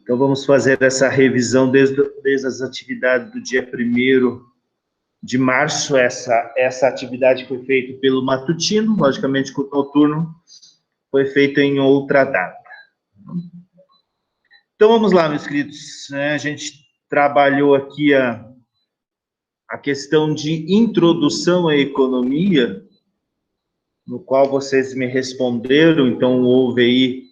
Então, vamos fazer essa revisão desde as atividades do dia 1º de março. Essa atividade foi feita pelo matutino, logicamente, o noturno foi feito em outra data. Então, vamos lá, meus queridos. A gente trabalhou aqui a questão de introdução à economia, no qual vocês me responderam. Então, houve aí,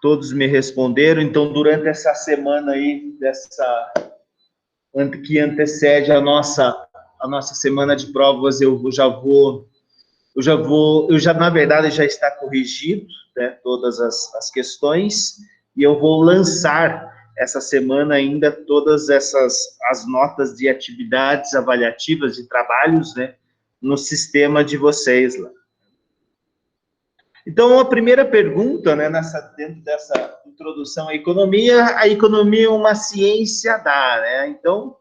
todos me responderam. Então, durante essa semana aí, que antecede a nossa semana de provas, na verdade, já está corrigido, né, todas as questões, e eu vou lançar essa semana ainda todas as notas de atividades avaliativas de trabalhos, né, no sistema de vocês lá. Então, a primeira pergunta, né, dentro dessa introdução à economia, a economia é uma ciência né? Então,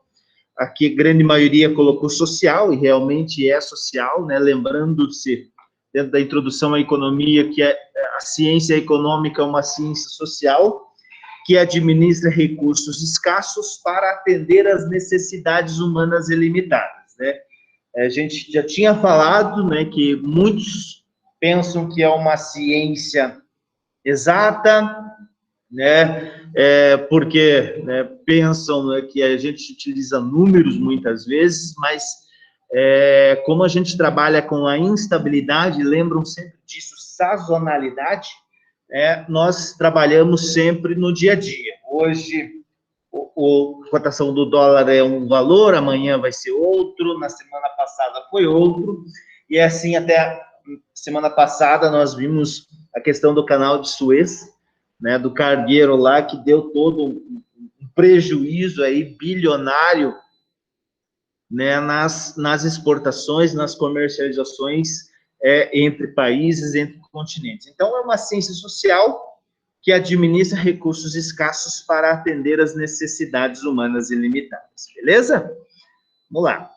aqui a grande maioria colocou social, e realmente é social, né? Lembrando-se, dentro da introdução à economia, que a ciência econômica é uma ciência social, que administra recursos escassos para atender às necessidades humanas ilimitadas, né? A gente já tinha falado, né, que muitos pensam que é uma ciência exata, né, porque, né, pensam, né, que a gente utiliza números muitas vezes, mas como a gente trabalha com a instabilidade, lembram sempre disso, sazonalidade, nós trabalhamos sempre no dia a dia. Hoje, a cotação do dólar é um valor, amanhã vai ser outro, na semana passada foi outro, e assim até semana passada nós vimos a questão do canal de Suez, né, do cargueiro lá, que deu todo um prejuízo aí bilionário, né, nas exportações, nas comercializações entre países, entre continentes. Então, é uma ciência social que administra recursos escassos para atender às necessidades humanas ilimitadas, beleza? Vamos lá.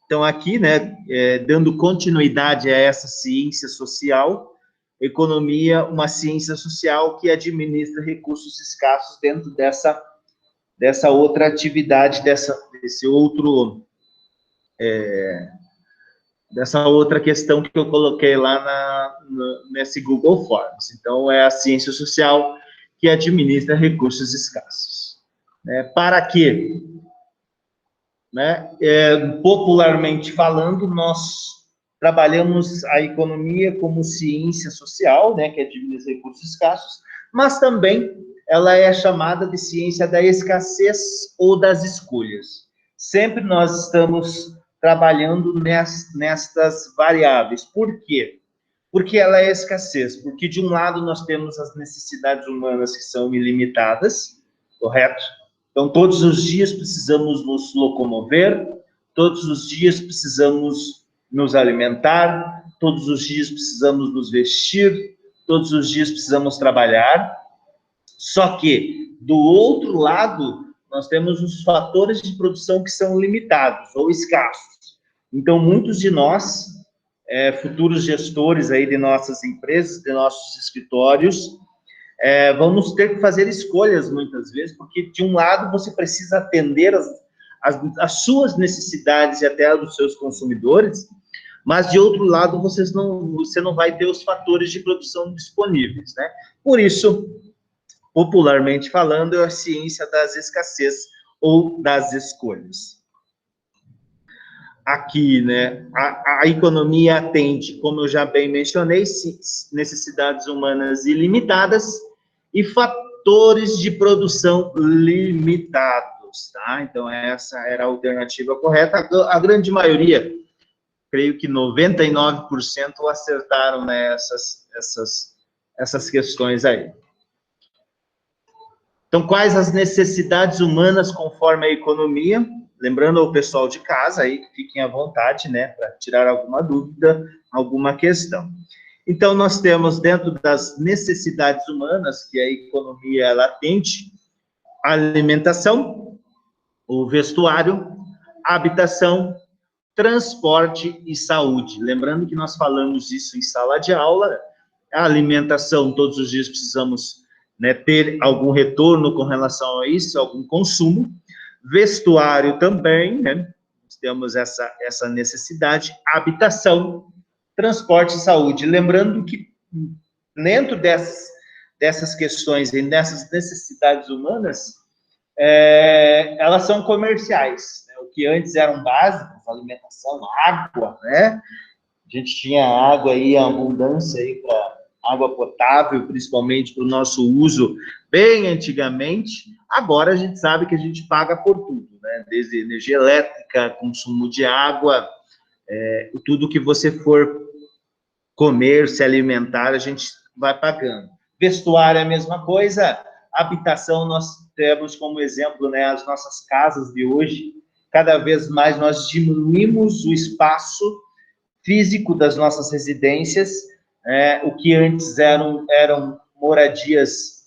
Então, aqui, né, dando continuidade a essa ciência social, economia, uma ciência social que administra recursos escassos dentro dessa outra atividade, dessa outra questão que eu coloquei lá nesse Google Forms. Então, é a ciência social que administra recursos escassos. Para quê? Né? Popularmente falando, nós trabalhamos a economia como ciência social, né, que administra recursos escassos, mas também ela é chamada de ciência da escassez ou das escolhas. Sempre nós estamos trabalhando nestas variáveis. Por quê? Porque ela é escassez. Porque, de um lado, nós temos as necessidades humanas que são ilimitadas, correto? Então, todos os dias precisamos nos locomover, todos os dias precisamos nos alimentar, todos os dias precisamos nos vestir, todos os dias precisamos trabalhar. Só que, do outro lado, nós temos os fatores de produção que são limitados ou escassos. Então, muitos de nós, futuros gestores aí de nossas empresas, de nossos escritórios, vamos ter que fazer escolhas muitas vezes, porque de um lado você precisa atender as suas necessidades e até as dos seus consumidores, mas de outro lado você não vai ter os fatores de produção disponíveis, né? Por isso, popularmente falando, é a ciência das escassez ou das escolhas. Aqui, né, a economia atende, como eu já bem mencionei, necessidades humanas ilimitadas e fatores de produção limitados, tá? Então, essa era a alternativa correta. A grande maioria, creio que 99% acertaram, né, essas questões aí. Então, quais as necessidades humanas conforme a economia? Lembrando ao pessoal de casa aí, que fiquem à vontade, né, para tirar alguma dúvida, alguma questão. Então, nós temos dentro das necessidades humanas, que a economia ela atende, a alimentação, o vestuário, a habitação, transporte e saúde. Lembrando que nós falamos isso em sala de aula, a alimentação, todos os dias precisamos né, ter algum retorno com relação a isso, algum consumo. Vestuário também, né, temos essa necessidade. Habitação, transporte e saúde. Lembrando que dentro dessas questões e dessas necessidades humanas, elas são comerciais, né? O que antes eram básicos, alimentação, água, né? A gente tinha água aí, abundância aí para água potável, principalmente para o nosso uso bem antigamente. Agora a gente sabe que a gente paga por tudo, né? Desde energia elétrica, consumo de água, tudo que você for comer, se alimentar, a gente vai pagando. Vestuário é a mesma coisa. Habitação, nós temos como exemplo, né, as nossas casas de hoje. Cada vez mais nós diminuímos o espaço físico das nossas residências, o que antes eram moradias,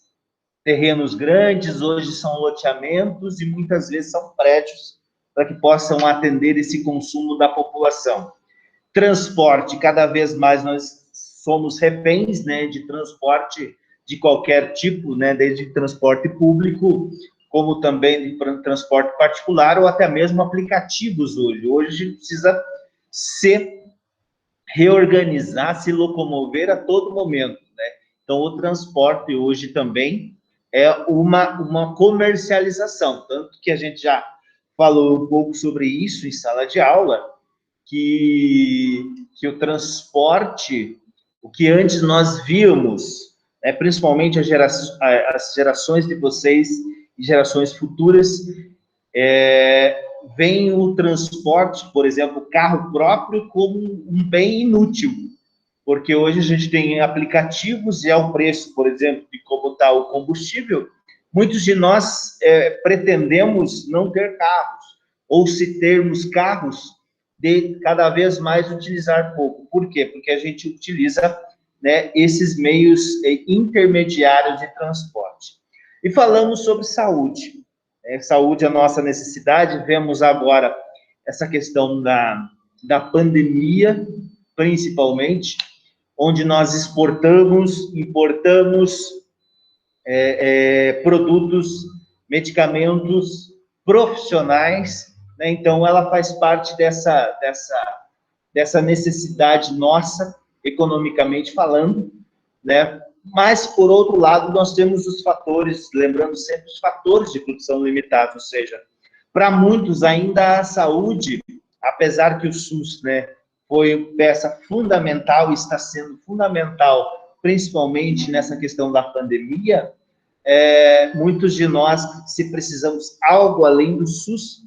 terrenos grandes, hoje são loteamentos e muitas vezes são prédios para que possam atender esse consumo da população. Transporte, cada vez mais nós somos reféns, né, de transporte de qualquer tipo, né, desde transporte público, como também de transporte particular, ou até mesmo aplicativos hoje. Hoje a gente precisa se reorganizar, se locomover a todo momento, né? Então, o transporte hoje também é uma comercialização, tanto que a gente já falou um pouco sobre isso em sala de aula, que o transporte, o que antes nós víamos, né, principalmente as gerações de vocês e gerações futuras, vem o transporte, por exemplo, carro próprio, como um bem inútil, porque hoje a gente tem aplicativos e ao preço, por exemplo, de como está o combustível, muitos de nós pretendemos não ter carros, ou se termos carros, de cada vez mais utilizar pouco. Por quê? Porque a gente utiliza, né, esses meios intermediários de transporte. E falamos sobre saúde. Saúde é a nossa necessidade. Vemos agora essa questão da pandemia, principalmente, onde nós importamos produtos, medicamentos profissionais, né? Então, ela faz parte dessa necessidade nossa, economicamente falando, né? Mas, por outro lado, nós temos os fatores, lembrando sempre os fatores de produção limitada, ou seja, para muitos ainda a saúde, apesar que o SUS, né, foi peça fundamental, está sendo fundamental, principalmente nessa questão da pandemia, muitos de nós, se precisamos algo além do SUS,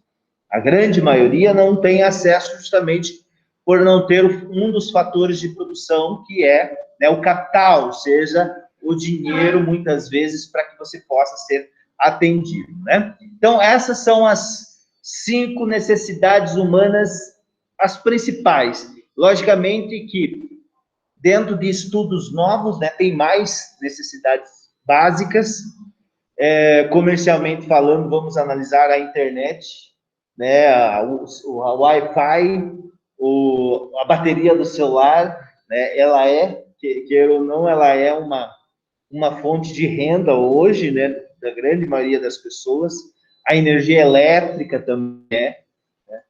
a grande maioria não tem acesso justamente por não ter um dos fatores de produção, que é, né, o capital, ou seja, o dinheiro, muitas vezes, para que você possa ser atendido, né? Então, essas são as 5 necessidades humanas, as principais. Logicamente que, dentro de estudos novos, né, tem mais necessidades básicas. Comercialmente falando, vamos analisar a internet, né, o Wi-Fi, a bateria do celular, né, ela queira ou não, ela é uma fonte de renda hoje, né, da grande maioria das pessoas. A energia elétrica também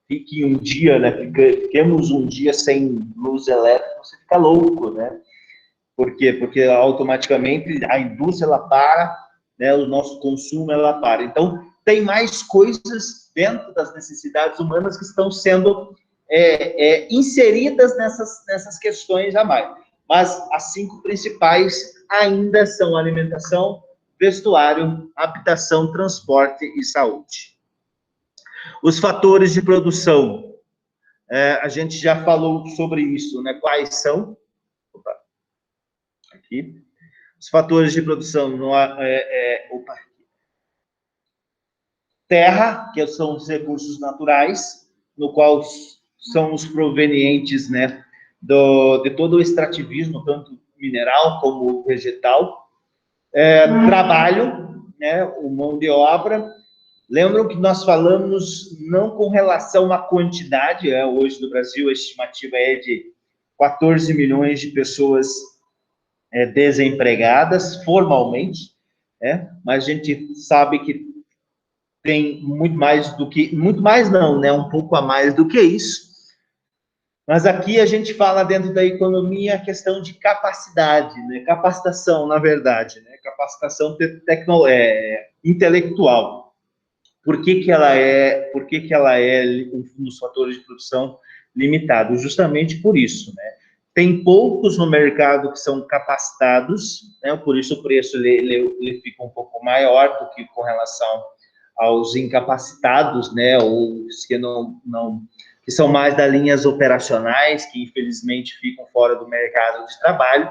fique um dia, né, fiquemos um dia sem luz elétrica, você fica louco, né? Por quê? Porque automaticamente a indústria, ela para, né, o nosso consumo, ela para. Então, tem mais coisas dentro das necessidades humanas que estão sendo inseridas nessas questões a mais. Mas as 5 principais ainda são alimentação, vestuário, habitação, transporte e saúde. Os fatores de produção, a gente já falou sobre isso, né? Quais são? Opa, aqui. Os fatores de produção, terra, que são os recursos naturais, no qual são os provenientes, né, de todo o extrativismo, tanto mineral como vegetal. Trabalho, né, o mão de obra. Lembram que nós falamos não com relação à quantidade, hoje no Brasil a estimativa é de 14 milhões de pessoas desempregadas formalmente, mas a gente sabe que tem muito mais do que, muito mais não, né? Um pouco a mais do que isso. Mas aqui a gente fala dentro da economia a questão de capacidade, né? Capacitação, na verdade, né? Capacitação intelectual. Por que ela é um dos fatores de produção limitado? Justamente por isso, né? Tem poucos no mercado que são capacitados, né? Por isso o preço ele fica um pouco maior do que com relação aos incapacitados, né? Ou que são mais das linhas operacionais, que infelizmente ficam fora do mercado de trabalho.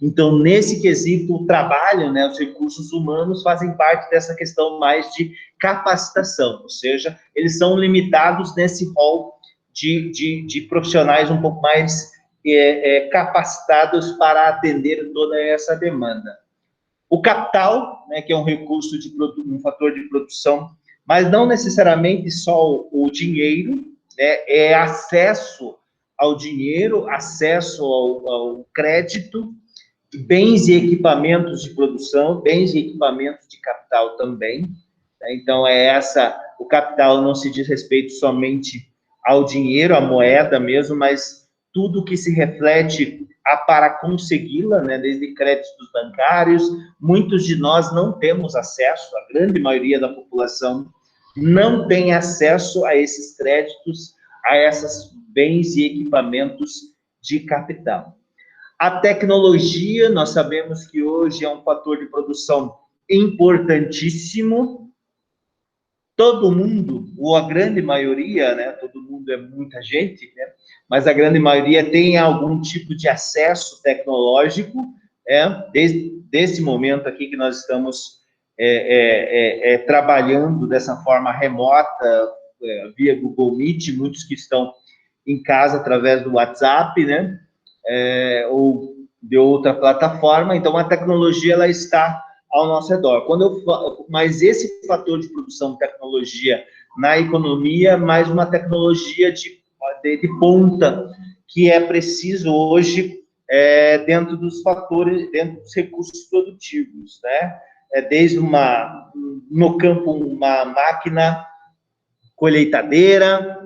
Então, nesse quesito, o trabalho, né, os recursos humanos fazem parte dessa questão mais de capacitação, ou seja, eles são limitados nesse rol de profissionais um pouco mais capacitados para atender toda essa demanda. O capital, né, que é um recurso, um fator de produção, mas não necessariamente só o dinheiro, né, é acesso ao dinheiro, acesso ao crédito, bens e equipamentos de produção, bens e equipamentos de capital também. Né? Então, o capital não se diz respeito somente ao dinheiro, à moeda mesmo, mas tudo que se reflete para consegui-la, né? Desde créditos bancários. Muitos de nós não temos acesso, a grande maioria da população não tem acesso a esses créditos, a esses bens e equipamentos de capital. A tecnologia, nós sabemos que hoje é um fator de produção importantíssimo. Todo mundo, ou a grande maioria, né? Todo mundo é muita gente, né? Mas a grande maioria tem algum tipo de acesso tecnológico, desde esse momento aqui que nós estamos trabalhando dessa forma remota, via Google Meet, muitos que estão em casa através do WhatsApp, né? Ou de outra plataforma. Então, a tecnologia ela está ao nosso redor. Mas esse fator de produção de tecnologia na economia, mais uma tecnologia de ponta, que é preciso hoje dentro dos fatores, dentro dos recursos produtivos, né? Desde no campo, uma máquina colheitadeira,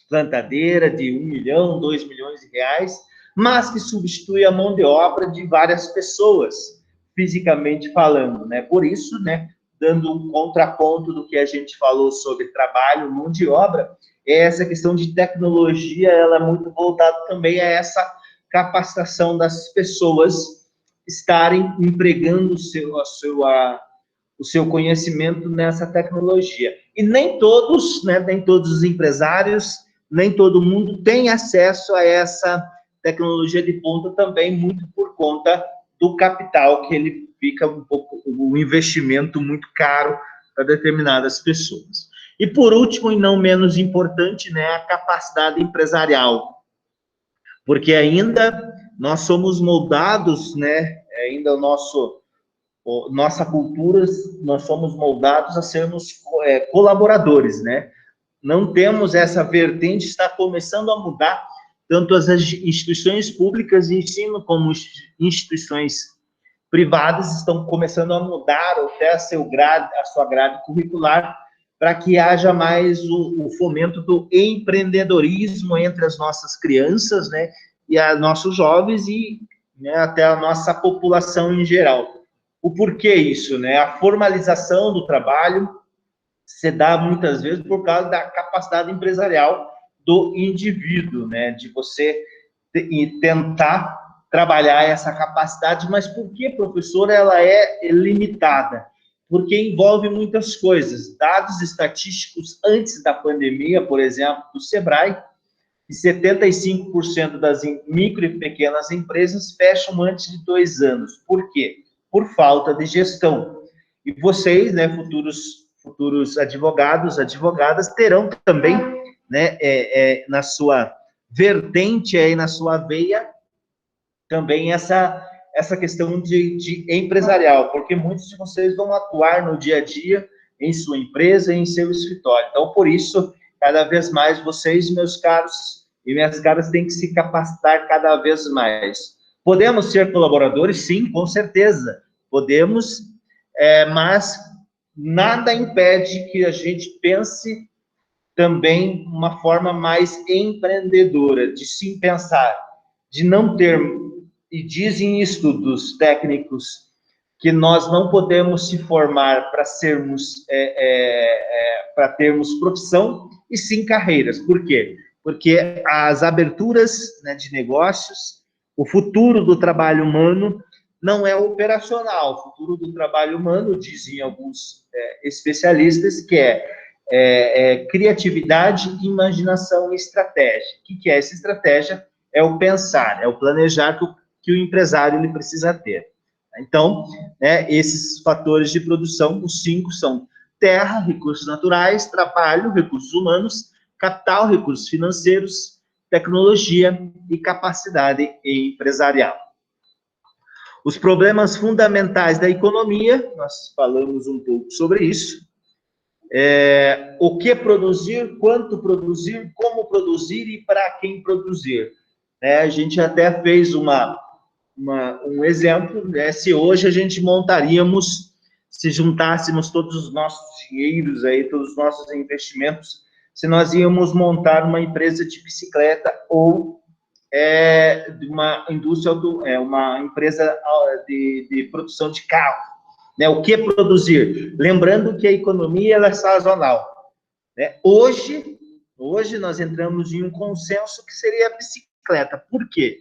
plantadeira de 1 milhão, 2 milhões de reais, mas que substitui a mão de obra de várias pessoas, fisicamente falando, né? Por isso, né, dando um contraponto do que a gente falou sobre trabalho, mão de obra, essa questão de tecnologia, ela é muito voltada também a essa capacitação das pessoas estarem empregando o seu conhecimento nessa tecnologia. E nem todos, né, nem todos os empresários, nem todo mundo tem acesso a essa tecnologia de ponta também, muito por conta do capital, que ele fica um investimento muito caro para determinadas pessoas. E por último, e não menos importante, né, a capacidade empresarial, porque ainda nós somos moldados, né, ainda nossa cultura, nós somos moldados a sermos colaboradores, né? Não temos essa vertente, está começando a mudar, tanto as instituições públicas de ensino como instituições privadas estão começando a mudar até a sua grade curricular, para que haja mais o fomento do empreendedorismo entre as nossas crianças, né, e a nossos jovens e, né, até a nossa população em geral. O porquê isso, né? A formalização do trabalho se dá muitas vezes por causa da capacidade empresarial do indivíduo, né? De você tentar trabalhar essa capacidade, mas por que, professor, ela é limitada? Porque envolve muitas coisas. Dados estatísticos antes da pandemia, por exemplo, do Sebrae, que 75% das micro e pequenas empresas fecham antes de 2 anos. Por quê? Por falta de gestão. E vocês, né, futuros advogados, advogadas, terão também, né, na sua vertente, aí na sua veia, também essa questão de empresarial, porque muitos de vocês vão atuar no dia a dia em sua empresa, em seu escritório. Então, por isso, cada vez mais vocês, meus caros e minhas caras, têm que se capacitar cada vez mais. Podemos ser colaboradores? Sim, com certeza. Podemos mas nada impede que a gente pense também uma forma mais empreendedora, de sim pensar, de não ter, e dizem estudos técnicos, que nós não podemos se formar para sermos, para termos profissão, e sim carreiras. Por quê? Porque as aberturas, né, de negócios, o futuro do trabalho humano não é operacional. O futuro do trabalho humano, dizem alguns especialistas, que criatividade, imaginação e estratégia. O que é essa estratégia? É o pensar, é o planejar que o empresário ele precisa ter. Então, né, esses fatores de produção, os 5 são terra, recursos naturais, trabalho, recursos humanos, capital, recursos financeiros, tecnologia e capacidade empresarial. Os problemas fundamentais da economia, nós falamos um pouco sobre isso. O que produzir, quanto produzir, como produzir e para quem produzir. A gente até fez um exemplo, né? Se hoje a gente montaríamos, se juntássemos todos os nossos dinheiros aí, todos os nossos investimentos, se nós íamos montar uma empresa de bicicleta ou uma indústria, uma empresa de produção de carro, né? O que produzir? Lembrando que a economia ela é sazonal, né? Hoje nós entramos em um consenso que seria a bicicleta. Por quê?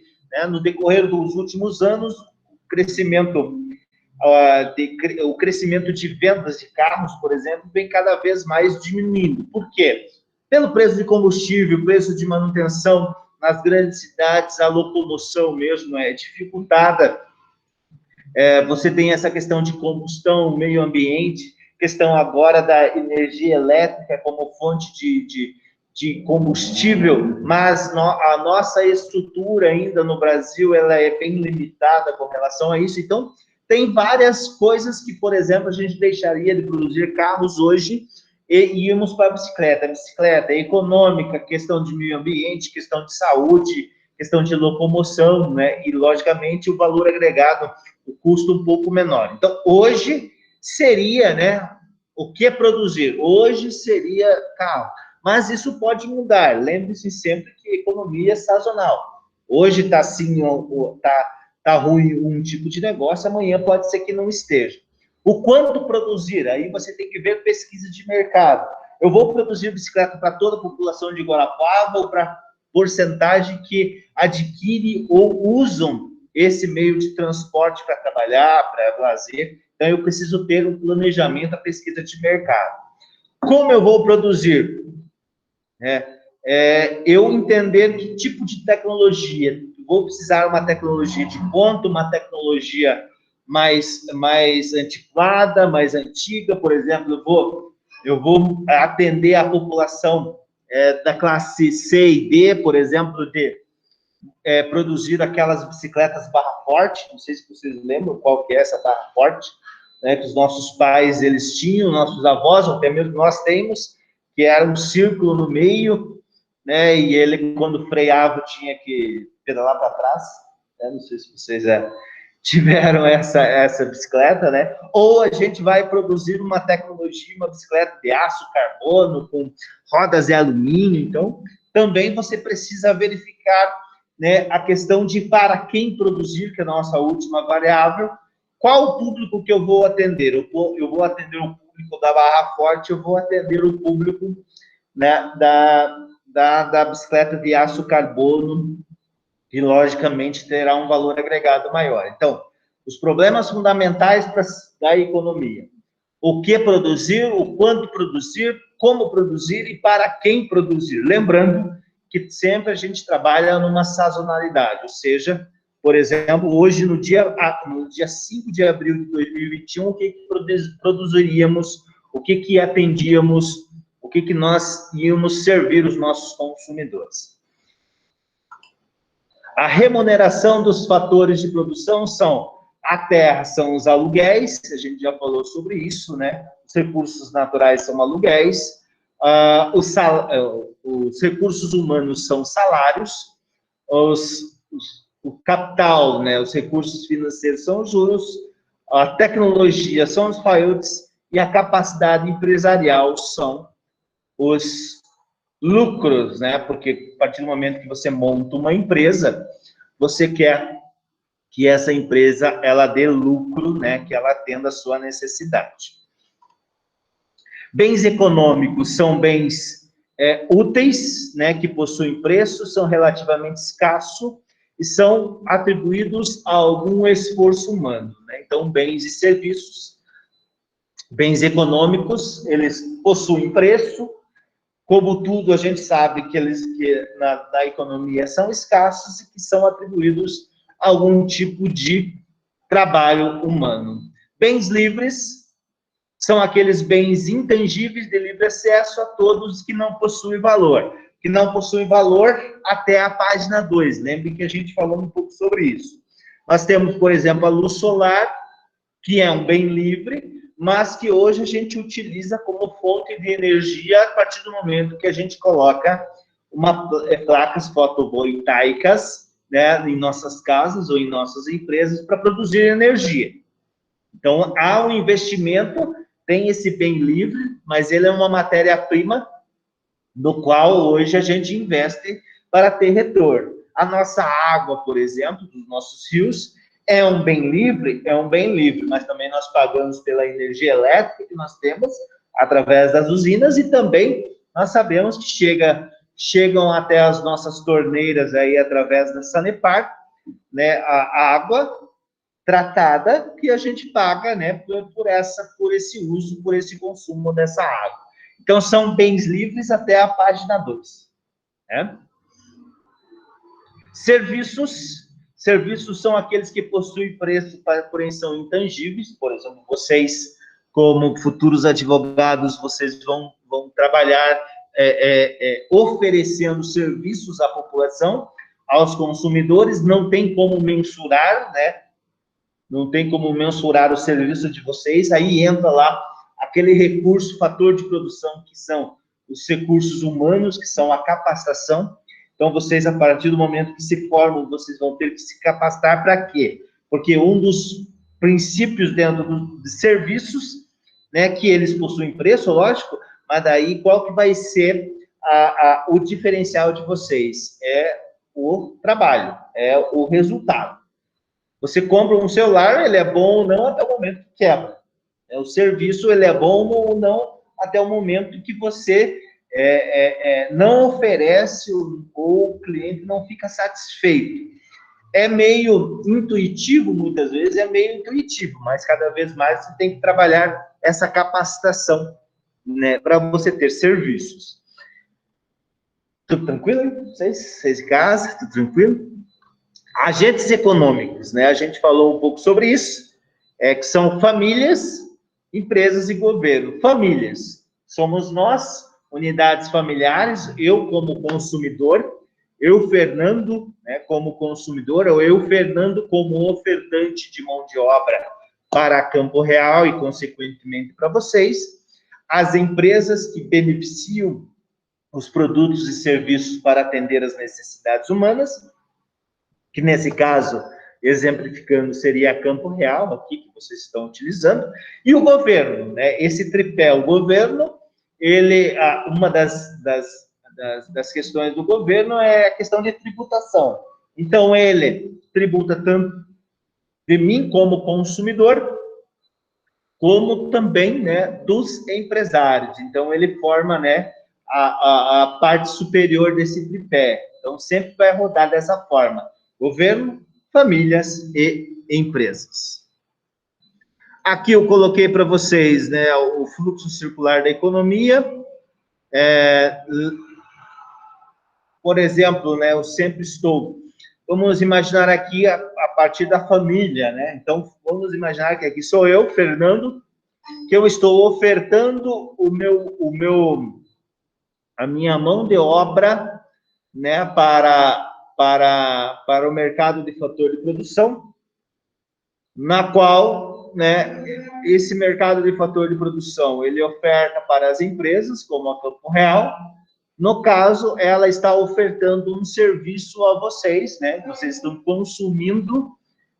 No decorrer dos últimos anos, o crescimento de vendas de carros, por exemplo, vem cada vez mais diminuindo. Por quê? Pelo preço de combustível, preço de manutenção nas grandes cidades, a locomoção mesmo é dificultada. Você tem essa questão de combustão, meio ambiente, questão agora da energia elétrica como fonte de combustível, mas a nossa estrutura ainda no Brasil ela é bem limitada com relação a isso. Então, tem várias coisas que, por exemplo, a gente deixaria de produzir carros hoje e íamos para a bicicleta. A bicicleta é econômica, questão de meio ambiente, questão de saúde, questão de locomoção, né? E, logicamente, o valor agregado, o custo um pouco menor. Então, hoje seria, né? O que produzir? Hoje seria carro. Mas isso pode mudar. Lembre-se sempre que a economia é sazonal. Hoje está assim, tá ruim um tipo de negócio, amanhã pode ser que não esteja. O quanto produzir? Aí você tem que ver pesquisa de mercado. Eu vou produzir bicicleta para toda a população de Guarapuava ou para porcentagem que adquire ou usam esse meio de transporte para trabalhar, para lazer. Então, eu preciso ter um planejamento, a pesquisa de mercado. Como eu vou produzir? Eu entender que tipo de tecnologia. Vou precisar uma tecnologia de ponta, uma tecnologia mais antiquada, mais antiga. Por exemplo, eu vou atender a população da classe C e D, por exemplo, de produzir aquelas bicicletas barra forte. Não sei se vocês lembram qual que é essa barra forte, né, que os nossos pais eles tinham, nossos avós, até mesmo nós temos, que era um círculo no meio, né, e ele, quando freava, tinha que pedalar para trás, né, não sei se vocês tiveram essa bicicleta, né, ou a gente vai produzir uma tecnologia, uma bicicleta de aço, carbono, com rodas de alumínio. Então, também você precisa verificar, né, a questão de para quem produzir, que é a nossa última variável. Qual o público que eu vou atender? Eu vou atender o público da barra forte, eu vou atender o público, né, da bicicleta de aço carbono, que logicamente terá um valor agregado maior. Então, os problemas fundamentais da economia: o que produzir, o quanto produzir, como produzir e para quem produzir. Lembrando que sempre a gente trabalha numa sazonalidade, ou seja, por exemplo, hoje, no dia 5 de abril de 2021, o que produziríamos, o que atendíamos, o que nós íamos servir os nossos consumidores. A remuneração dos fatores de produção são: a terra são os aluguéis, a gente já falou sobre isso, né? Os recursos naturais são aluguéis, os recursos humanos são salários, o capital, né? Os recursos financeiros são juros, a tecnologia são os royalties e a capacidade empresarial são os lucros, né? Porque a partir do momento que você monta uma empresa, você quer que essa empresa ela dê lucro, né? Que ela atenda a sua necessidade. Bens econômicos são bens úteis, né? Que possuem preço, são relativamente escassos e são atribuídos a algum esforço humano, né? Então, bens e serviços, bens econômicos, eles possuem preço. Como tudo, a gente sabe que eles na economia são escassos e que são atribuídos a algum tipo de trabalho humano. Bens livres são aqueles bens intangíveis de livre acesso a todos que não possuem valor. Que não possuem valor até a página 2. Lembre que a gente falou um pouco sobre isso. Nós temos, por exemplo, a luz solar, que é um bem livre, mas que hoje a gente utiliza como fonte de energia a partir do momento que a gente coloca placas fotovoltaicas, né, em nossas casas ou em nossas empresas para produzir energia. Então, há um investimento, tem esse bem livre, mas ele é uma matéria-prima do qual hoje a gente investe para ter retorno. A nossa água, por exemplo, dos nossos rios, é um bem livre, mas também nós pagamos pela energia elétrica que nós temos através das usinas e também nós sabemos que chegam até as nossas torneiras aí através da Sanepar, né, a água tratada que a gente paga, né, por esse uso, por esse consumo dessa água. Então são bens livres até a página 2, né? Serviços são aqueles que possuem preço, porém são intangíveis. Por exemplo, vocês, como futuros advogados, vocês vão trabalhar oferecendo serviços à população, aos consumidores, não tem como mensurar, né? Não tem como mensurar o serviço de vocês, aí entra lá aquele recurso, fator de produção, que são os recursos humanos, que são a capacitação. Então, vocês, a partir do momento que se formam, vocês vão ter que se capacitar para quê? Porque um dos princípios dentro dos serviços, né, que eles possuem preço, lógico, mas daí qual que vai ser o diferencial de vocês? É o trabalho, é o resultado. Você compra um celular, ele é bom ou não até o momento que quebra. O serviço, ele é bom ou não até o momento que você não oferece ou o cliente não fica satisfeito. É meio intuitivo, muitas vezes, mas cada vez mais você tem que trabalhar essa capacitação, né, para você ter serviços. Tudo tranquilo? Vocês de casa, tudo tranquilo? Agentes econômicos, né? A gente falou um pouco sobre isso, que são famílias, empresas e governo. Famílias, somos nós, unidades familiares, eu como consumidor, eu, Fernando, né, como consumidor, ou eu, Fernando, como ofertante de mão de obra para Campo Real e, consequentemente, para vocês. As empresas que beneficiam os produtos e serviços para atender as necessidades humanas, que nesse caso, exemplificando, seria a Campo Real, aqui, que vocês estão utilizando, e o governo, né? Esse tripé, o governo, uma das questões do governo é a questão de tributação. Então, ele tributa tanto de mim como consumidor, como também, né, dos empresários. Então, ele forma, né, a parte superior desse tripé. Então, sempre vai rodar dessa forma. Governo, famílias e empresas. Aqui eu coloquei para vocês, né, o fluxo circular da economia. Por exemplo, né, eu sempre estou... Vamos imaginar aqui a partir da família, né? Então, vamos imaginar que aqui sou eu, Fernando, que eu estou ofertando a minha mão de obra, né, para o mercado de fator de produção, na qual, né, esse mercado de fator de produção, ele oferta para as empresas, como a Campo Real. No caso, ela está ofertando um serviço a vocês, né? Vocês estão consumindo,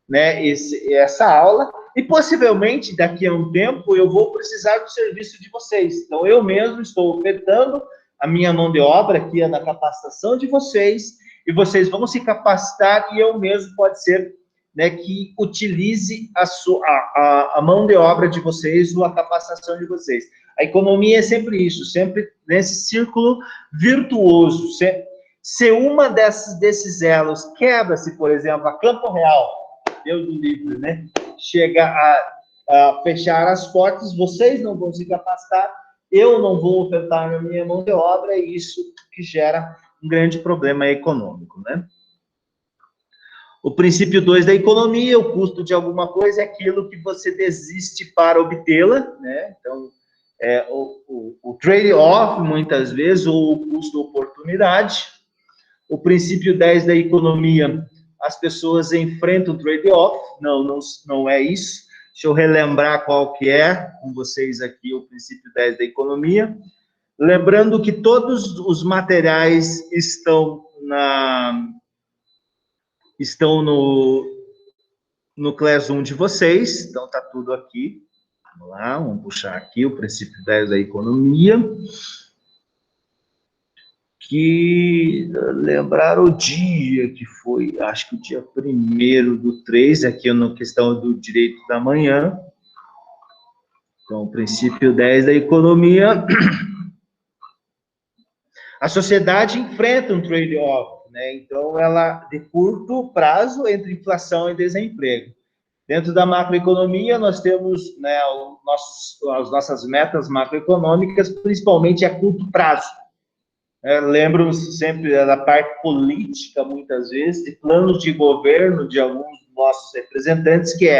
né, essa aula, E possivelmente, daqui a um tempo, eu vou precisar do serviço de vocês. Então, eu mesmo estou ofertando a minha mão de obra aqui na capacitação de vocês, e vocês vão se capacitar, e eu mesmo pode ser, né, que utilize a mão de obra de vocês ou a capacitação de vocês. A economia é sempre isso, sempre nesse círculo virtuoso. Se uma desses elos quebra-se, por exemplo, a Campo Real, Deus do livre, né? Chega a fechar as portas, vocês não vão se capacitar, eu não vou ofertar a minha mão de obra, e isso que gera um grande problema econômico, né? O princípio 2 da economia, o custo de alguma coisa é aquilo que você desiste para obtê-la, né? Então, o trade-off, muitas vezes, ou o custo-oportunidade. O princípio 10 da economia, as pessoas enfrentam o trade-off, não é isso. Deixa eu relembrar qual que é, com vocês aqui, o princípio 10 da economia. Lembrando que todos os materiais estão no Class 1 de vocês, então está tudo aqui. Vamos lá, vamos puxar aqui o princípio 10 da economia. Que lembrar o dia que foi, acho que o dia 1º/3, aqui na questão do direito da manhã. Então, o princípio 10 da economia. A sociedade enfrenta um trade-off, né? Então, ela, de curto prazo, entre inflação e desemprego. Dentro da macroeconomia, nós temos, né, as nossas metas macroeconômicas, principalmente a curto prazo. Lembro-me sempre da parte política, muitas vezes, de planos de governo de alguns dos nossos representantes, que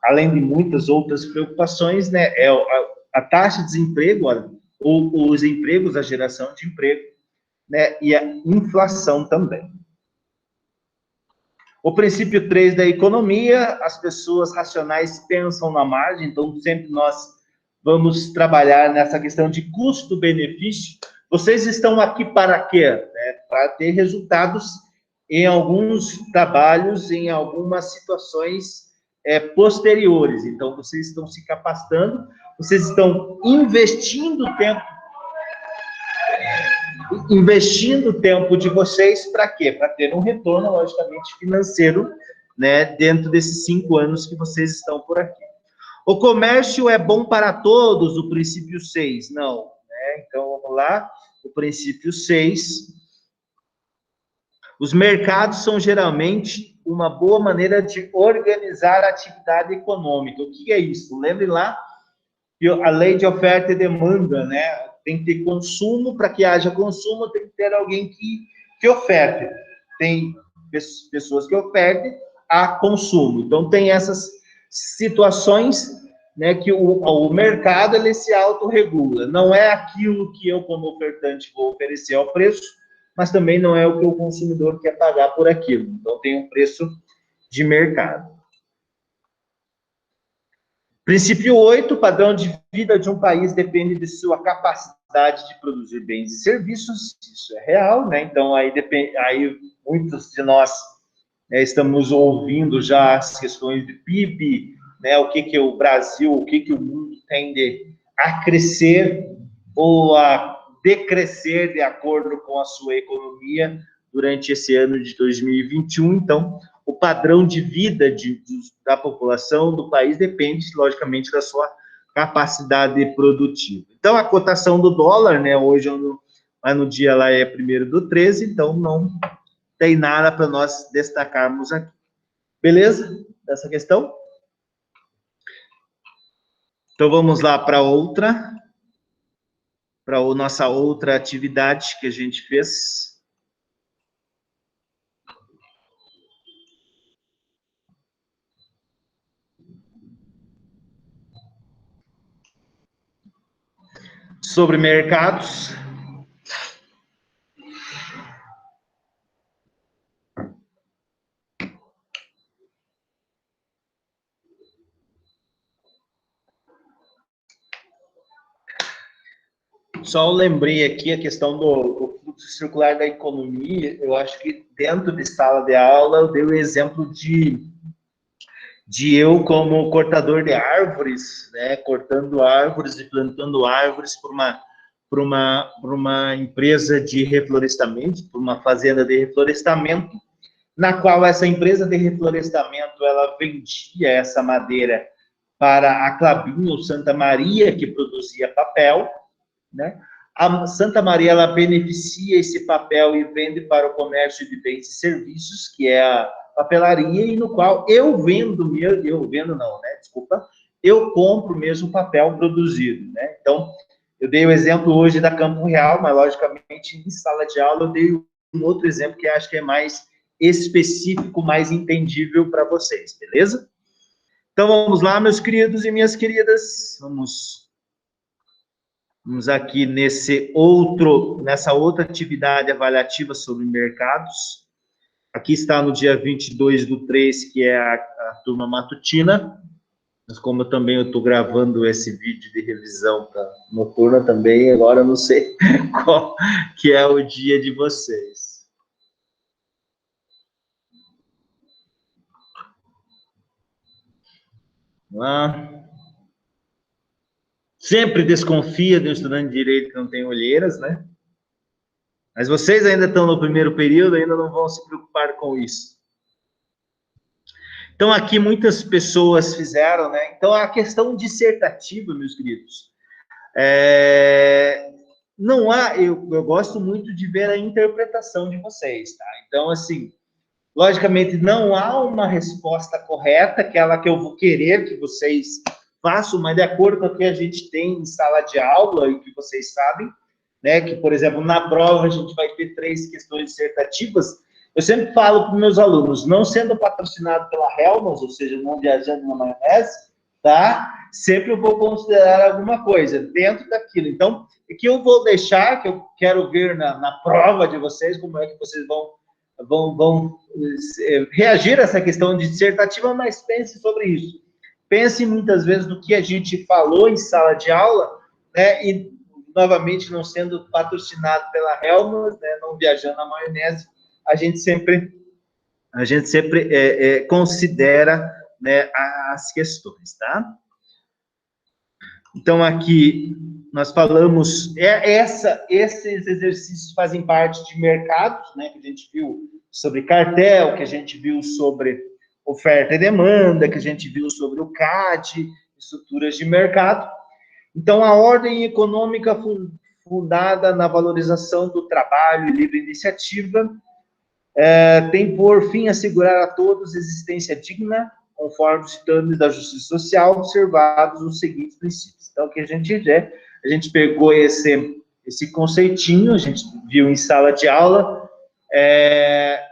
além de muitas outras preocupações, né, a taxa de desemprego, ou os empregos, a geração de emprego, né, e a inflação também. O princípio 3 da economia, as pessoas racionais pensam na margem, então sempre nós vamos trabalhar nessa questão de custo-benefício. Vocês estão aqui para quê? Para ter resultados em alguns trabalhos, em algumas situações posteriores. Então, vocês estão se capacitando, vocês estão investindo tempo de vocês para quê? Para ter um retorno, logicamente, financeiro, né, dentro desses 5 anos que vocês estão por aqui. O comércio é bom para todos, o princípio 6. Não, né? Então, vamos lá. O princípio 6. Os mercados são geralmente uma boa maneira de organizar a atividade econômica. O que é isso? Lembre lá que a lei de oferta e demanda, né? Tem que ter consumo, para que haja consumo, tem que ter alguém que oferte. Tem pessoas que ofertem a consumo. Então, tem essas situações, né, que o mercado ele se autorregula. Não é aquilo que eu, como ofertante, vou oferecer ao preço, mas também não é o que o consumidor quer pagar por aquilo. Então, tem um preço de mercado. Princípio 8, o padrão de vida de um país depende de sua capacidade de produzir bens e serviços. Isso é real, né? Então, aí muitos de nós, né, estamos ouvindo já as questões de PIB, né, o que o Brasil, o que o mundo tende a crescer ou a decrescer de acordo com a sua economia durante esse ano de 2021. Então, o padrão de vida da população do país depende, logicamente, da sua capacidade produtiva. Então, a cotação do dólar, né, hoje, mas no dia lá é 1º/13, então não tem nada para nós destacarmos aqui. Beleza? Dessa questão? Então, vamos lá para a nossa outra atividade que a gente fez. Sobre mercados. Só lembrei aqui a questão do fluxo circular da economia. Eu acho que dentro de sala de aula eu dei o exemplo de de eu como cortador de árvores, né, cortando árvores e plantando árvores para uma empresa de reflorestamento, para uma fazenda de reflorestamento, na qual essa empresa de reflorestamento ela vendia essa madeira para a Klabin Santa Maria, que produzia papel, né? A Santa Maria ela beneficia esse papel e vende para o comércio de bens e serviços, que é a papelaria, e no qual eu vendo não, né? Desculpa, eu compro mesmo papel produzido, né? Então, eu dei o exemplo hoje da Campo Real, mas logicamente em sala de aula eu dei um outro exemplo que acho que é mais específico, mais entendível para vocês, beleza? Então vamos lá, meus queridos e minhas queridas, vamos aqui nessa outra atividade avaliativa sobre mercados. Aqui está no dia 22/3, que é a turma matutina, mas como eu também estou gravando esse vídeo de revisão para noturna também, agora eu não sei qual que é o dia de vocês. Vamos lá. Sempre desconfia de um estudante de direito que não tem olheiras, né? Mas vocês ainda estão no primeiro período, ainda não vão se preocupar com isso. Então, aqui muitas pessoas fizeram, né? Então, a questão dissertativa, meus queridos, não há... Eu gosto muito de ver a interpretação de vocês, tá? Então, assim, logicamente, não há uma resposta correta, aquela que eu vou querer que vocês façam, mas de acordo com o que a gente tem em sala de aula, e que vocês sabem, né, que, por exemplo, na prova a gente vai ter 3 questões dissertativas. Eu sempre falo para os meus alunos, não sendo patrocinado pela Hellmann's, ou seja, não viajando na maionese, tá? Sempre eu vou considerar alguma coisa dentro daquilo. Então, o que eu vou deixar, que eu quero ver na prova de vocês, como é que vocês vão reagir a essa questão de dissertativa, mas pense sobre isso. Pense muitas vezes no que a gente falou em sala de aula, né, e novamente não sendo patrocinado pela Hellmann's, né, não viajando na maionese, a gente sempre considera, né, as questões, tá? Então, aqui nós falamos, esses exercícios fazem parte de mercados, né, que a gente viu sobre cartel, que a gente viu sobre oferta e demanda, que a gente viu sobre o CAD, estruturas de mercado. Então, a ordem econômica fundada na valorização do trabalho e livre iniciativa tem por fim assegurar a todos existência digna, conforme os ditames da justiça social, observados os seguintes princípios. Então, o que a gente pegou esse conceitinho, a gente viu em sala de aula,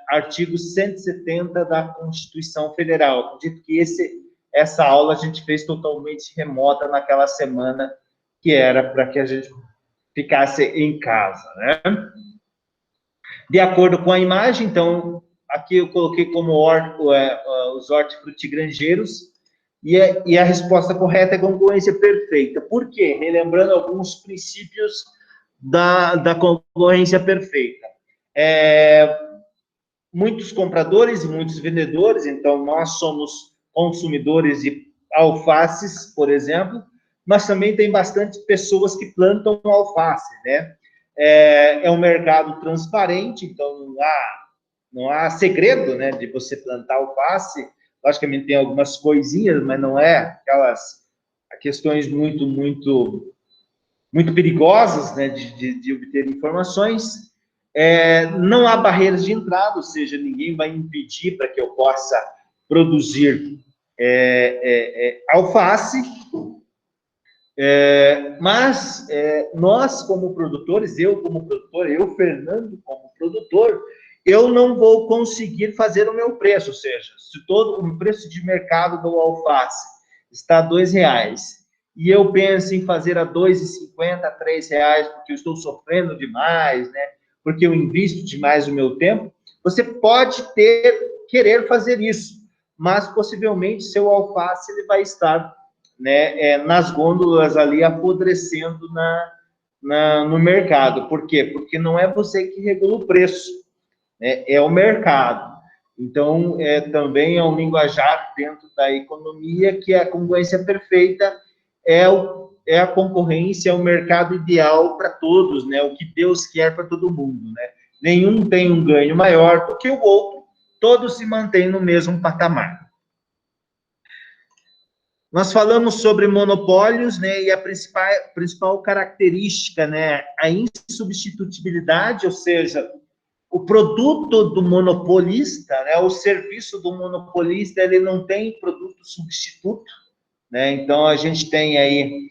artigo 170 da Constituição Federal. Acredito que essa aula a gente fez totalmente remota naquela semana, que era para que a gente ficasse em casa, né? De acordo com a imagem, então, aqui eu coloquei como os hortifrutigranjeiros, e a resposta correta é concorrência perfeita. Por quê? Relembrando alguns princípios da concorrência perfeita. Muitos compradores e muitos vendedores, então nós somos consumidores de alfaces, por exemplo, mas também tem bastante pessoas que plantam alface, né? É um mercado transparente, então não há segredo, né, de você plantar alface. Logicamente tem algumas coisinhas, mas não é aquelas questões muito, muito, muito perigosas, né, de obter informações. Não há barreiras de entrada, ou seja, ninguém vai impedir para que eu possa produzir alface. Mas nós, como produtores, eu, Fernando, como produtor, eu não vou conseguir fazer o meu preço, ou seja, se todo o preço de mercado do alface está R$2, e eu penso em fazer a R$2,50, R$3, porque eu estou sofrendo demais, né? Porque eu invisto demais o meu tempo, você pode querer fazer isso, mas possivelmente seu alface ele vai estar, né, nas gôndolas ali apodrecendo no mercado. Por quê? Porque não é você que regula o preço, né? É o mercado. Então, também é um linguajar dentro da economia que a concorrência perfeita é a concorrência, é o mercado ideal para todos, né? O que Deus quer para todo mundo, né? Nenhum tem um ganho maior do que o outro, todos se mantêm no mesmo patamar. Nós falamos sobre monopólios, né? E a principal característica, né? A insubstitutibilidade, ou seja, o produto do monopolista, né, o serviço do monopolista, ele não tem produto substituto, né? Então a gente tem aí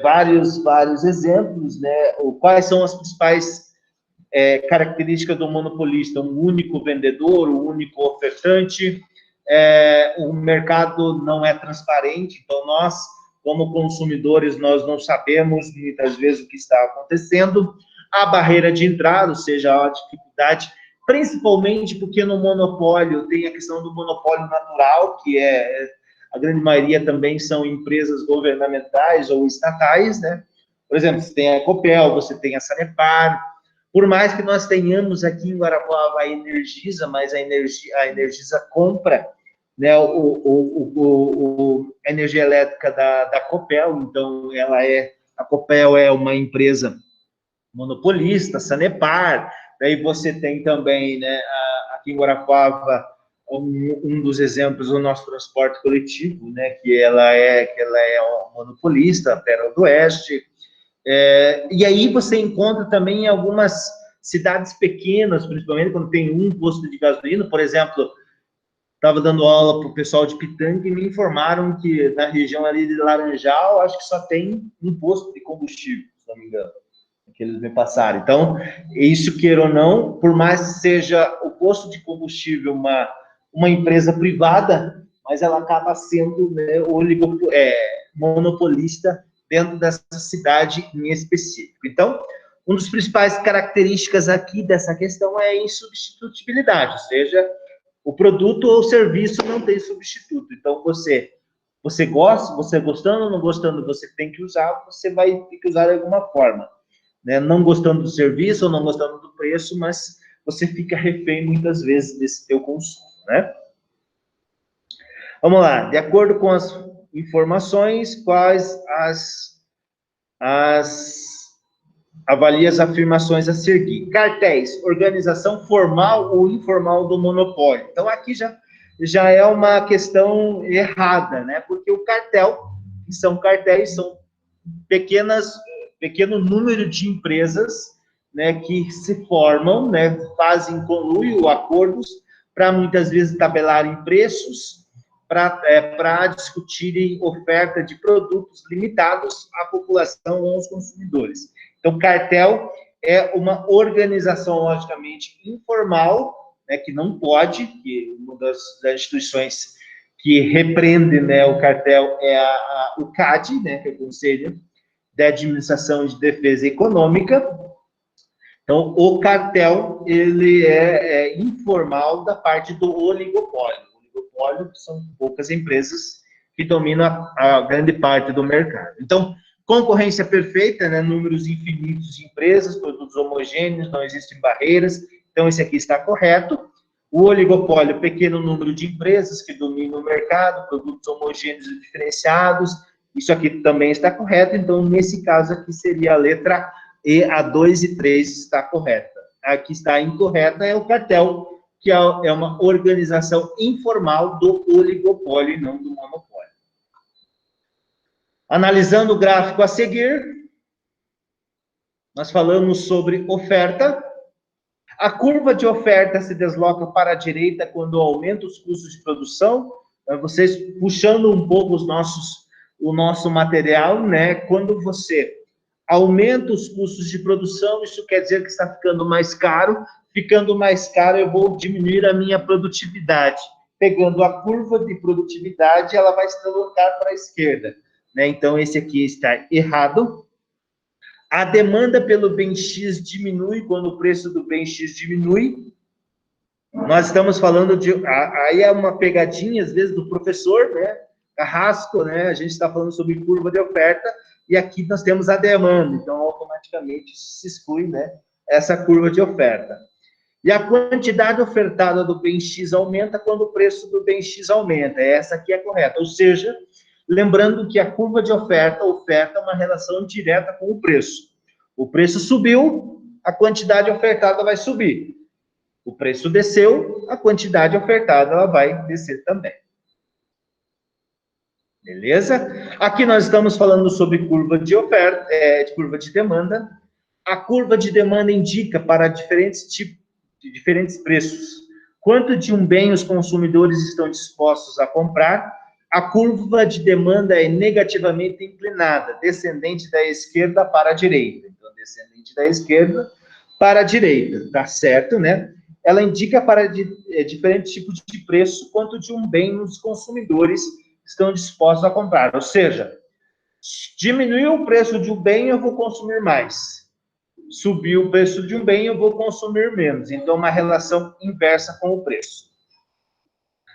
vários exemplos, né? Quais são as principais características do monopolista? Um único vendedor, um único ofertante, o mercado não é transparente, então nós, como consumidores, nós não sabemos muitas vezes o que está acontecendo. A barreira de entrada, ou seja, a dificuldade, principalmente porque no monopólio tem a questão do monopólio natural, que a grande maioria também são empresas governamentais ou estatais, né? Por exemplo, você tem a Copel, você tem a Sanepar. Por mais que nós tenhamos aqui em Guarapuava a Energisa, mas a Energisa compra, né, a energia elétrica da Copel, então a Copel é uma empresa monopolista, Sanepar. Daí você tem também, né, aqui em Guarapuava, um dos exemplos do nosso transporte coletivo, né, que ela é uma monopolista, a Federal do Oeste. E aí você encontra também em algumas cidades pequenas, principalmente quando tem um posto de gasolina, por exemplo, estava dando aula para o pessoal de Pitanga e me informaram que na região ali de Laranjal, acho que só tem um posto de combustível, se não me engano, que eles me passaram. Então, isso, queira ou não, por mais que seja o posto de combustível uma empresa privada, mas ela acaba sendo, né, monopolista dentro dessa cidade em específico. Então, uma das principais características aqui dessa questão é a insubstitutibilidade, ou seja, o produto ou o serviço não tem substituto. Então, você gosta, você gostando ou não gostando, você tem que usar, você vai ter que usar de alguma forma, né? Não gostando do serviço ou não gostando do preço, mas você fica refém muitas vezes desse teu consumo, né? Vamos lá, de acordo com as informações, quais avalie as afirmações a seguir. Cartéis, organização formal ou informal do monopólio. Então, aqui já é uma questão errada, né? Porque o cartel, que são cartéis, são pequeno número de empresas, né, que se formam, né, fazem conluio, acordos, para muitas vezes tabelarem preços, para discutirem oferta de produtos limitados à população ou aos consumidores. Então, cartel é uma organização, logicamente, informal, né, que não pode, que uma das instituições que repreende, né, o cartel é o CAD, né, que é o Conselho de Administração de Defesa Econômica. Então, o cartel, ele é informal da parte do oligopólio. O oligopólio são poucas empresas que dominam a grande parte do mercado. Então, concorrência perfeita, né? Números infinitos de empresas, produtos homogêneos, não existem barreiras. Então, esse aqui está correto. O oligopólio, pequeno número de empresas que dominam o mercado, produtos homogêneos e diferenciados. Isso aqui também está correto. Então, nesse caso aqui seria a letra E, a 2 e 3 está correta. A que está incorreta é o cartel, que é uma organização informal do oligopólio e não do monopólio. Analisando o gráfico a seguir, nós falamos sobre oferta. A curva de oferta se desloca para a direita quando aumenta os custos de produção. Vocês puxando um pouco o nosso material, né? Quando você aumenta os custos de produção, isso quer dizer que está ficando mais caro. Ficando mais caro, eu vou diminuir a minha produtividade. Pegando a curva de produtividade, ela vai se deslocar para a esquerda, né? Então, esse aqui está errado. A demanda pelo bem X diminui quando o preço do bem X diminui. Nós estamos falando aí é uma pegadinha, às vezes, do professor, né? Carrasco, né? A gente está falando sobre curva de oferta, e aqui nós temos a demanda, então automaticamente se exclui, né, essa curva de oferta. E a quantidade ofertada do bem X aumenta quando o preço do bem X aumenta. Essa aqui é correta. Ou seja, lembrando que a curva de oferta é uma relação direta com o preço. O preço subiu, a quantidade ofertada vai subir. O preço desceu, a quantidade ofertada ela vai descer também. Beleza? Aqui nós estamos falando sobre curva de oferta, curva de demanda. A curva de demanda indica para diferentes preços quanto de um bem os consumidores estão dispostos a comprar. A curva de demanda é negativamente inclinada, descendente da esquerda para a direita. Então, descendente da esquerda para a direita, tá certo, né? Ela indica para diferentes tipos de preço quanto de um bem os consumidores estão dispostos a comprar. Ou seja, diminuiu o preço de um bem, eu vou consumir mais. Subiu o preço de um bem, eu vou consumir menos. Então, uma relação inversa com o preço.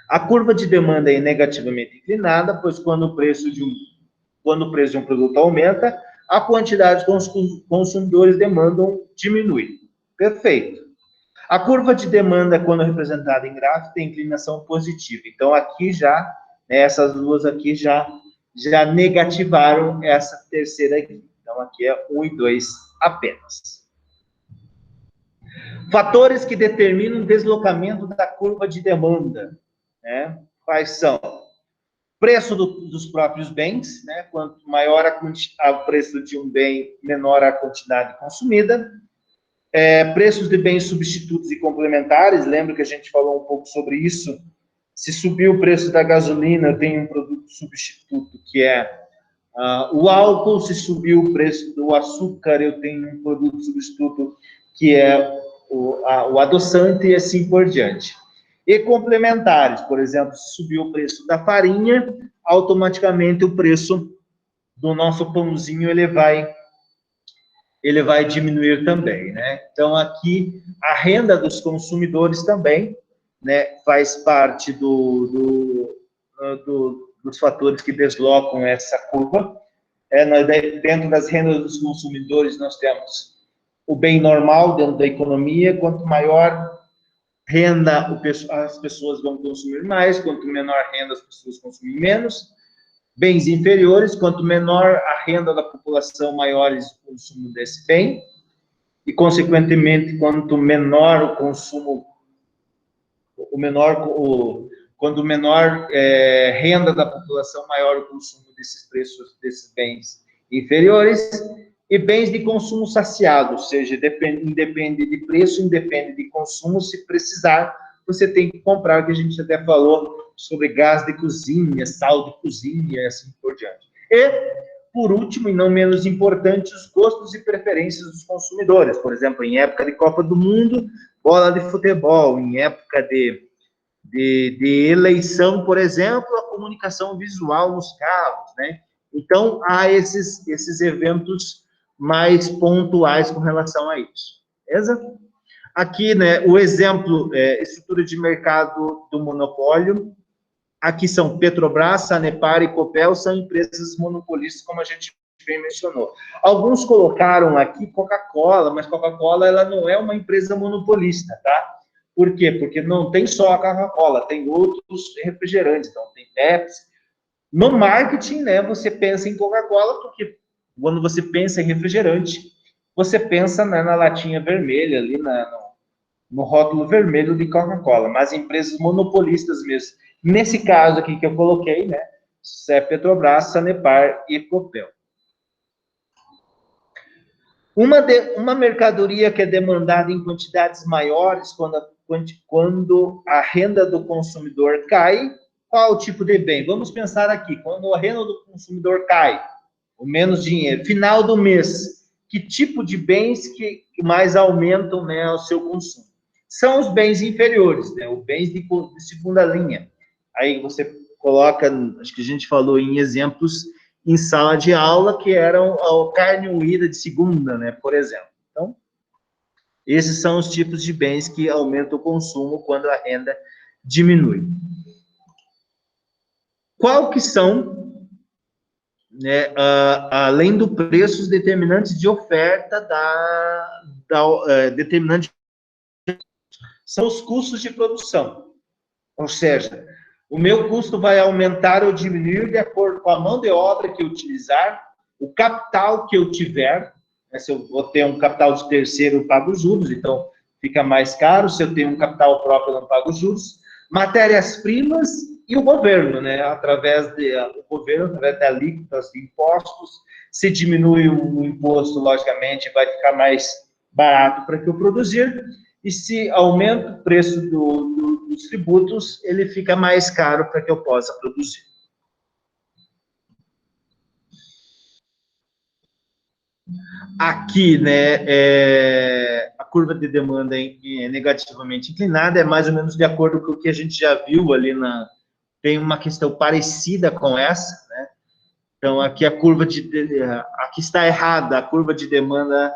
A curva de demanda é negativamente inclinada, pois quando o preço de um produto aumenta, a quantidade que os consumidores demandam diminui. Perfeito. A curva de demanda, quando representada em gráfico, tem inclinação positiva. Então, aqui já, essas duas aqui já negativaram essa terceira aqui. Então, aqui é 1 e 2 apenas. Fatores que determinam o deslocamento da curva de demanda, né? Quais são? Preço dos próprios bens, né? Quanto maior o preço de um bem, menor a quantidade consumida. Preços de bens substitutos e complementares, lembra que a gente falou um pouco sobre isso? Se subir o preço da gasolina, eu tenho um produto substituto, que é o álcool. Se subir o preço do açúcar, eu tenho um produto substituto, que é o adoçante, e assim por diante. E complementares, por exemplo, se subir o preço da farinha, automaticamente o preço do nosso pãozinho ele vai diminuir também, né? Então, aqui, a renda dos consumidores também, né, faz parte dos fatores que deslocam essa curva. Dentro das rendas dos consumidores, nós temos o bem normal dentro da economia. Quanto maior renda as pessoas vão consumir mais, quanto menor renda as pessoas consumem menos. Bens inferiores, quanto menor a renda da população, maior o consumo desse bem, e, consequentemente, quanto menor o consumo, quanto menor renda da população, maior o consumo desses bens inferiores. E bens de consumo saciado, ou seja, independe de preço, independe de consumo. Se precisar, você tem que comprar, que a gente até falou sobre gás de cozinha, sal de cozinha, e assim por diante. E, por último, e não menos importante, os gostos e preferências dos consumidores. Por exemplo, em época de Copa do Mundo, bola de futebol. Em época de eleição, por exemplo, a comunicação visual nos carros, né? Então, há esses eventos mais pontuais com relação a isso. Beleza? Aqui, né, o exemplo, estrutura de mercado do monopólio. Aqui são Petrobras, Sanepar e Copel, são empresas monopolistas, como a gente bem mencionou. Alguns colocaram aqui Coca-Cola, mas Coca-Cola ela não é uma empresa monopolista, tá? Por quê? Porque não tem só a Coca-Cola, tem outros refrigerantes, então tem Pepsi. No marketing, né, você pensa em Coca-Cola, porque quando você pensa em refrigerante, você pensa, né, na latinha vermelha, ali no rótulo vermelho de Coca-Cola, mas empresas monopolistas mesmo. Nesse caso aqui que eu coloquei, né, é Petrobras, Sanepar e Copel. Uma mercadoria que é demandada em quantidades maiores quando a renda do consumidor cai, qual o tipo de bem? Vamos pensar aqui, quando a renda do consumidor cai, o menos dinheiro, final do mês, que tipo de bens que mais aumentam, né, o seu consumo? São os bens inferiores, né, os bens de segunda linha. Aí você coloca, acho que a gente falou em exemplos em sala de aula, que eram a carne moída de segunda, né, por exemplo. Então, esses são os tipos de bens que aumentam o consumo quando a renda diminui. Qual que são, né, além do preço, os determinantes de oferta determinante são os custos de produção. Ou seja, o meu custo vai aumentar ou diminuir de acordo com a mão de obra que eu utilizar, o capital que eu tiver. Se eu vou ter um capital de terceiro, eu pago juros, então fica mais caro. Se eu tenho um capital próprio, eu não pago juros. Matérias-primas e o governo, né? Através da alíquotas de impostos. Se diminui o imposto, logicamente, vai ficar mais barato para que eu produzir. E se aumenta o preço dos tributos, ele fica mais caro para que eu possa produzir. Aqui, né, a curva de demanda é negativamente inclinada, é mais ou menos de acordo com o que a gente já viu ali tem uma questão parecida com essa, né? Então, aqui aqui está errada, a curva de demanda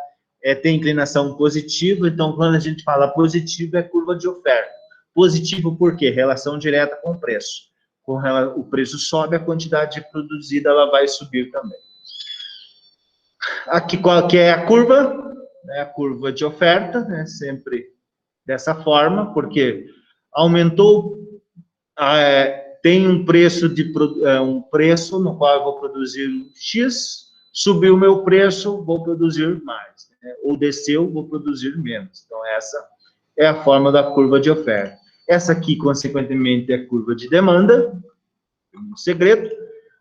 tem inclinação positiva, então, quando a gente fala positivo, é curva de oferta. Positivo por quê? Relação direta com o preço. Quando o preço sobe, a quantidade produzida ela vai subir também. Aqui, qual que é a curva? É a curva de oferta, né? Sempre dessa forma, porque aumentou, tem um preço no qual eu vou produzir X, subiu o meu preço, vou produzir mais, né? Ou desceu, vou produzir menos. Então, essa é a forma da curva de oferta. Essa aqui, consequentemente, é a curva de demanda, um segredo.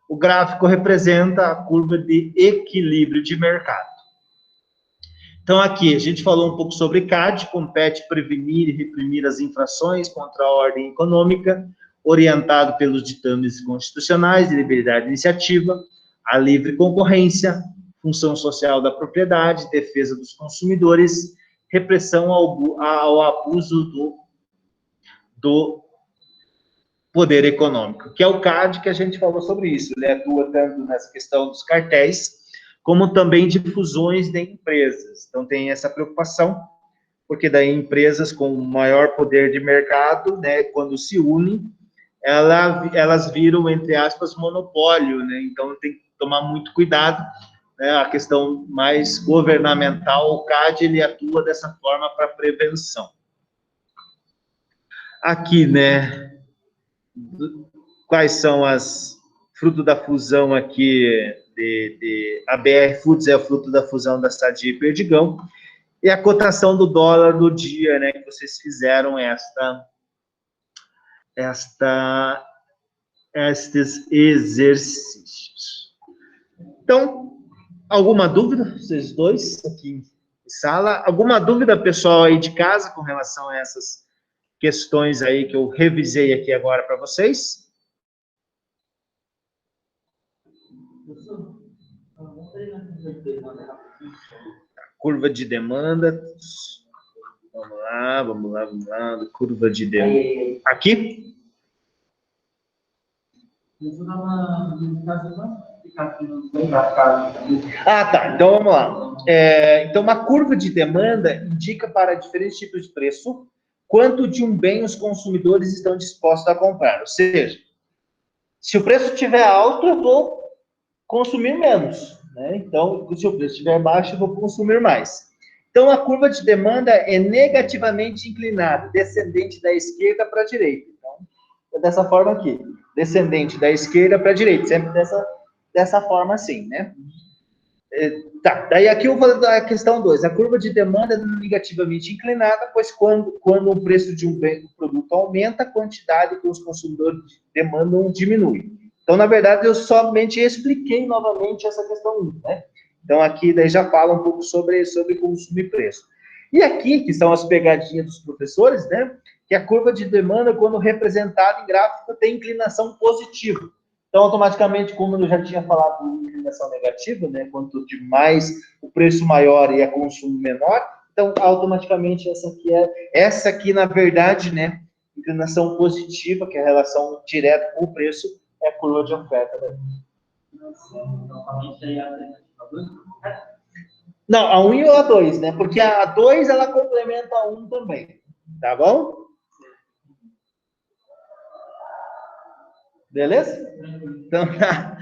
O gráfico representa a curva de equilíbrio de mercado. Então, aqui, a gente falou um pouco sobre CAD, compete prevenir e reprimir as infrações contra a ordem econômica, orientado pelos ditames constitucionais de liberdade de iniciativa, a livre concorrência, função social da propriedade, defesa dos consumidores, repressão ao abuso do poder econômico, que é o CAD que a gente falou sobre isso. Ele atua tanto nessa questão dos cartéis, como também de fusões de empresas. Então, tem essa preocupação, porque daí empresas com maior poder de mercado, né, quando se unem, elas viram, entre aspas, monopólio, né? Então, tem que tomar muito cuidado, né? A questão mais governamental, o CAD, ele atua dessa forma para prevenção. Aqui, né, quais são as fruto da fusão aqui a BR Foods é o fruto da fusão da Sadia e Perdigão, e a cotação do dólar do dia, né, que vocês fizeram estes exercícios. Então, alguma dúvida, vocês dois aqui em sala? Alguma dúvida, pessoal, aí de casa, com relação a essas questões aí que eu revisei aqui agora para vocês? Curva de demanda. Vamos lá. Curva de demanda. Aqui? Tá. Então, vamos lá. Então, uma curva de demanda indica para diferentes tipos de preço quanto de um bem os consumidores estão dispostos a comprar. Ou seja, se o preço estiver alto, eu vou consumir menos, né? Então, se o preço estiver baixo, eu vou consumir mais. Então, a curva de demanda é negativamente inclinada, descendente da esquerda para a direita. Então, é dessa forma aqui, descendente da esquerda para a direita, sempre dessa forma assim, né? Tá, daí aqui eu vou dar a questão 2. A curva de demanda é negativamente inclinada, pois quando o preço de um bem, do produto aumenta, a quantidade que os consumidores demandam diminui. Então, na verdade, eu somente expliquei novamente essa questão 1, né? Então, aqui daí já fala um pouco sobre consumo e preço. E aqui, que são as pegadinhas dos professores, né? Que a curva de demanda, quando representada em gráfico, tem inclinação positiva. Então, automaticamente, como eu já tinha falado de inclinação negativa, né? Quanto de mais o preço maior e a consumo menor, então, automaticamente, essa aqui, na verdade, né? Inclinação positiva, que é a relação direta com o preço, é a curva de oferta. Né? Não, a 1 e a 2, né? Porque a 2, ela complementa a 1 também. Tá bom? Beleza? Então, tá.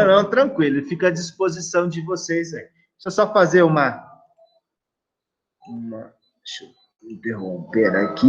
Não, tranquilo. Fica à disposição de vocês aí. Deixa eu só fazer deixa eu interromper aqui.